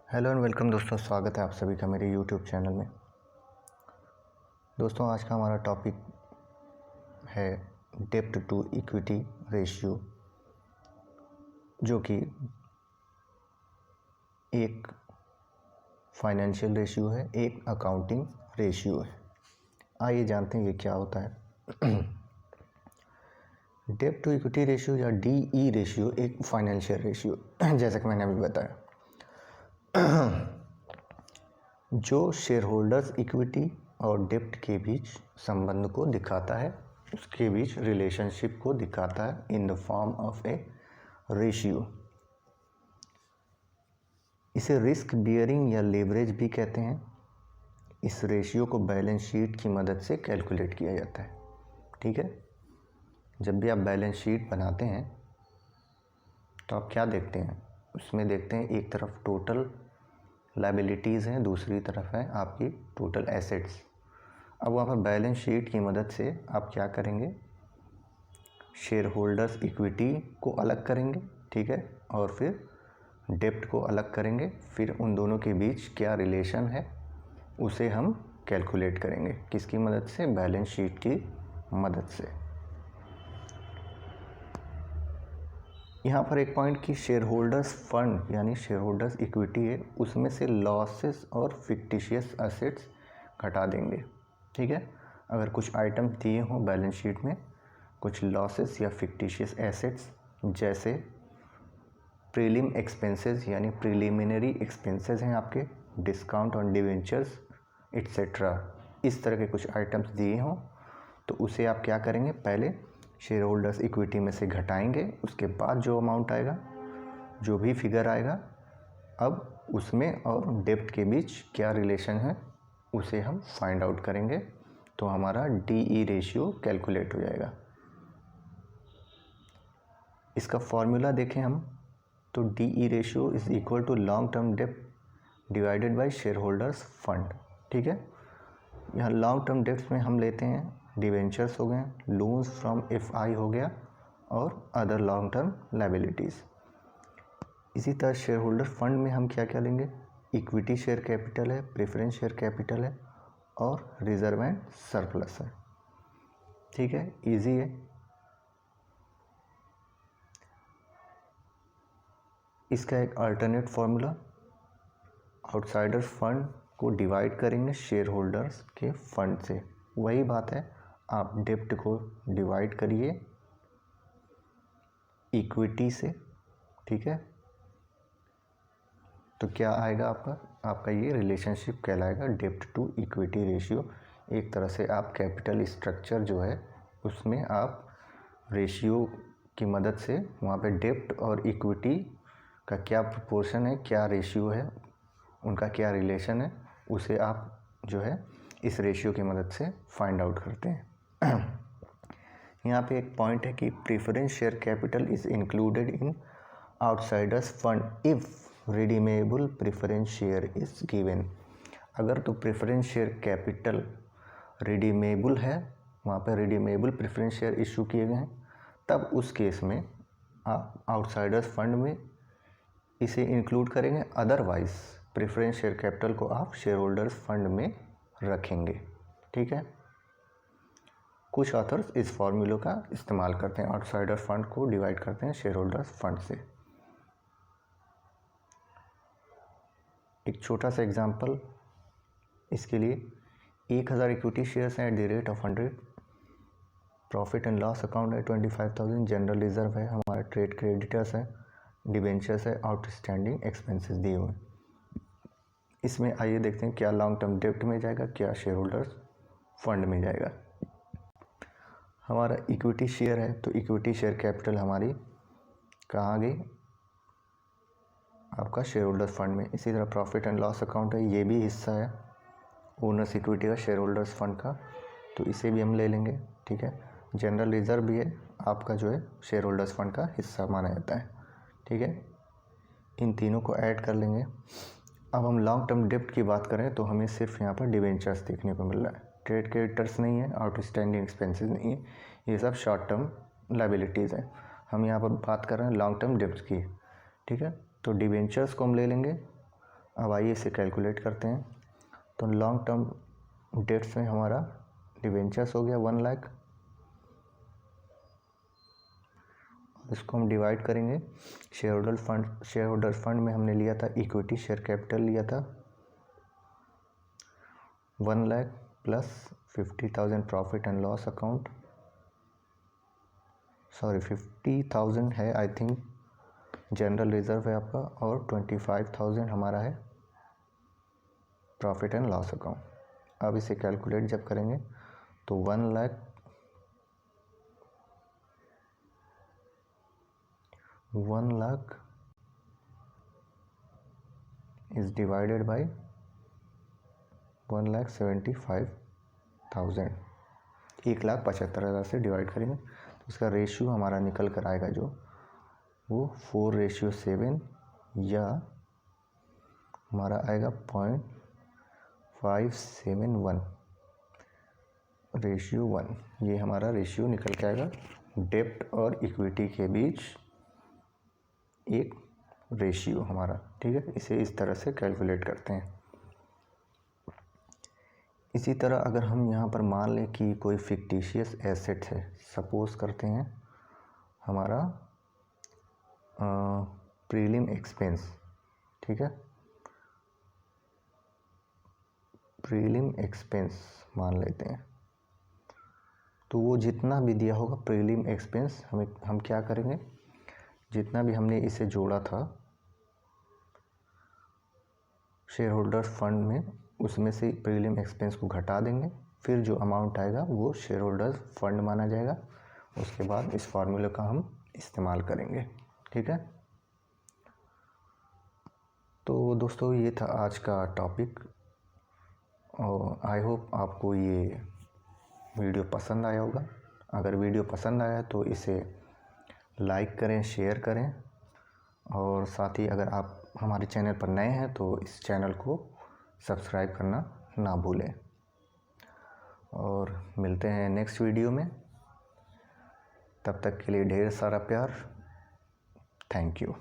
Hello and welcome दोस्तों, स्वागत है आप सभी का मेरे यूट्यूब चैनल में। दोस्तों, आज का हमारा टॉपिक है डेब्ट टू इक्विटी रेशियो, जो कि एक फाइनेंशियल रेशियो है, एक अकाउंटिंग रेशियो है। आइए जानते हैं ये क्या होता है। डेब्ट टू इक्विटी रेशियो या DE रेशियो एक फाइनेंशियल रेशियो, जैसा कि मैंने अभी बताया, जो शेयर होल्डर्स इक्विटी और डेब्ट के बीच संबंध को दिखाता है, उसके बीच रिलेशनशिप को दिखाता है in the form of A ratio. इसे रिस्क बियरिंग या लेवरेज भी कहते हैं। इस रेशियो को बैलेंस शीट की मदद से कैलकुलेट किया जाता है। ठीक है, जब भी आप बैलेंस शीट बनाते हैं तो आप क्या देखते हैं, उसमें देखते हैं एक तरफ टोटल लायबिलिटीज़ हैं, दूसरी तरफ है आपकी टोटल एसेट्स। अब वहाँ पर बैलेंस शीट की मदद से आप क्या करेंगे, शेयर होल्डर्स इक्विटी को अलग करेंगे, ठीक है, और फिर डेब्ट को अलग करेंगे। फिर उन दोनों के बीच क्या रिलेशन है उसे हम कैलकुलेट करेंगे। किसकी मदद से? बैलेंस शीट की मदद से। यहाँ पर एक पॉइंट कि शेयर होल्डर्स फंड यानी शेयर होल्डर्स इक्विटी है, उसमें से लॉसेस और फिक्टिशियस एसेट्स घटा देंगे। ठीक है, अगर कुछ आइटम दिए हों बैलेंस शीट में, कुछ लॉसेस या फिक्टिशियस एसेट्स, जैसे प्रीलिम एक्सपेंसेस यानी प्रीलिमिनरी एक्सपेंसेस हैं आपके, डिस्काउंट ऑन डिवेंचर्स एट्सेट्रा, इस तरह के कुछ आइटम्स दिए हों, तो उसे आप क्या करेंगे, पहले शेयर होल्डर्स इक्विटी में से घटाएंगे। उसके बाद जो अमाउंट आएगा, जो भी फिगर आएगा, अब उसमें और डेब्ट के बीच क्या रिलेशन है उसे हम फाइंड आउट करेंगे, तो हमारा DE रेशियो कैलकुलेट हो जाएगा। इसका फॉर्मूला देखें हम, तो DE ratio is equal to long term डेब्ट divided by share holders fund. ठीक है, यहाँ लॉन्ग टर्म डेब्ट्स में हम लेते हैं डिवेंचर्स हो गए, लोन्स फ्रॉम FI हो गया, और अदर लॉन्ग टर्म लायबिलिटीज़। इसी तरह शेयर होल्डर फंड में हम क्या क्या लेंगे, इक्विटी शेयर कैपिटल है, प्रेफरेंस शेयर कैपिटल है, और रिजर्व एंड सरप्लस है। ठीक है, इजी है। इसका एक अल्टरनेट फॉर्मूला, आउटसाइडर फंड को डिवाइड करेंगे शेयर होल्डर्स के फंड से। वही बात है, आप डेब्ट को डिवाइड करिए इक्विटी से। ठीक है, तो क्या आएगा आपका ये रिलेशनशिप कहलाएगा डेब्ट टू इक्विटी रेशियो। एक तरह से आप कैपिटल स्ट्रक्चर जो है उसमें आप रेशियो की मदद से वहाँ पे डेब्ट और इक्विटी का क्या प्रोपोर्शन है, क्या रेशियो है, उनका क्या रिलेशन है, उसे आप जो है इस रेशियो की मदद से फाइंड आउट करते हैं। यहाँ पे एक पॉइंट है कि preference share capital is included in outsiders fund if redeemable preference share is given. अगर तो प्रेफरेंस शेयर कैपिटल रिडीमेबल है, वहाँ पे रिडीमेबल प्रेफरेंस शेयर इशू किए गए हैं, तब उस केस में आप आउटसाइडर्स फंड में इसे इंक्लूड करेंगे। अदरवाइज प्रेफरेंस शेयर कैपिटल को आप शेयर होल्डर्स फंड में रखेंगे। ठीक है, कुछ ऑथर्स इस फॉर्मूले का इस्तेमाल करते हैं, आउटसाइडर फंड को डिवाइड करते हैं शेयर होल्डर्स फंड से। एक छोटा सा एग्जांपल इसके लिए, 1000 इक्विटी शेयर्स हैं at the rate of 100, profit and loss account है 25,000, जनरल रिजर्व है, हमारा ट्रेड क्रेडिटर्स है, डिबेंचर्स है, आउटस्टैंडिंग एक्सपेंसेस दिए हुए हैं। इसमें आइए देखते हैं क्या लॉन्ग टर्म डेब्ट में जाएगा, क्या शेयर होल्डर्स फंड में जाएगा। हमारा इक्विटी शेयर है, तो इक्विटी शेयर कैपिटल हमारी कहाँ गई, आपका शेयर होल्डर्स फंड में। इसी तरह प्रॉफिट एंड लॉस अकाउंट है, ये भी हिस्सा है ओनर्स इक्विटी का, शेयर होल्डर्स फंड का, तो इसे भी हम ले लेंगे। ठीक है, जनरल रिजर्व भी है आपका, जो है शेयर होल्डर्स फंड का हिस्सा माना जाता है। ठीक है, इन तीनों को ऐड कर लेंगे। अब हम लॉन्ग टर्म डेब्ट की बात करें तो हमें सिर्फ यहाँ पर डिवेंचर्स देखने को मिल रहा है, ट्रेड क्रेडिटर्स नहीं है, आउटस्टैंडिंग एक्सपेंसेस नहीं है, ये सब शॉर्ट टर्म लायबिलिटीज़ हैं। हम यहाँ पर बात कर रहे हैं लॉन्ग टर्म डेब्ट की। ठीक है, तो डिवेंचर्स को हम ले लेंगे अब आइए इसे कैलकुलेट करते हैं। तो लॉन्ग टर्म डेट्स में हमारा डिवेंचर्स हो गया 1 लाख, इसको हम डिवाइड करेंगे। शेयर होल्डर फंड में हमने लिया था इक्विटी शेयर कैपिटल लिया था 1 lakh plus 50,000 profit and loss account, sorry 50,000 है आई थिंक जनरल रिजर्व है आपका, और 25,000 हमारा है प्रॉफिट एंड लॉस अकाउंट। अब इसे कैलकुलेट जब करेंगे तो 1 लाख इज डिवाइडेड बाय 1,75,000, 1,75,000 से डिवाइड करेंगे तो इसका रेशियो हमारा निकल कर आएगा जो वो 4:7 या हमारा आएगा 0.571 रेशियो 1। ये हमारा रेशियो निकल के आएगा डेब्ट और इक्विटी के बीच एक रेशियो हमारा, ठीक है। इसे इस तरह से कैलकुलेट करते हैं। इसी तरह अगर हम यहाँ पर मान लें कि कोई फिक्टिशियस एसेट है, सपोज करते हैं हमारा प्रीलिम एक्सपेंस, ठीक है, प्रीलिम एक्सपेंस मान लेते हैं, तो वो जितना भी दिया होगा प्रीलिम एक्सपेंस हम क्या करेंगे, जितना भी हमने इसे जोड़ा था शेयर होल्डर फंड में, उसमें से प्रीलिम एक्सपेंस को घटा देंगे, फिर जो अमाउंट आएगा वो शेयर होल्डर फंड माना जाएगा। उसके बाद इस फार्मूले का हम इस्तेमाल करेंगे, ठीक है। तो दोस्तों ये था आज का टॉपिक, और आई होप आपको ये वीडियो पसंद आया होगा। अगर वीडियो पसंद आया तो इसे लाइक करें, शेयर करें, और साथ ही अगर आप हमारे चैनल पर नए हैं तो इस चैनल को सब्सक्राइब करना ना भूलें। और मिलते हैं नेक्स्ट वीडियो में, तब तक के लिए ढेर सारा प्यार। Thank you.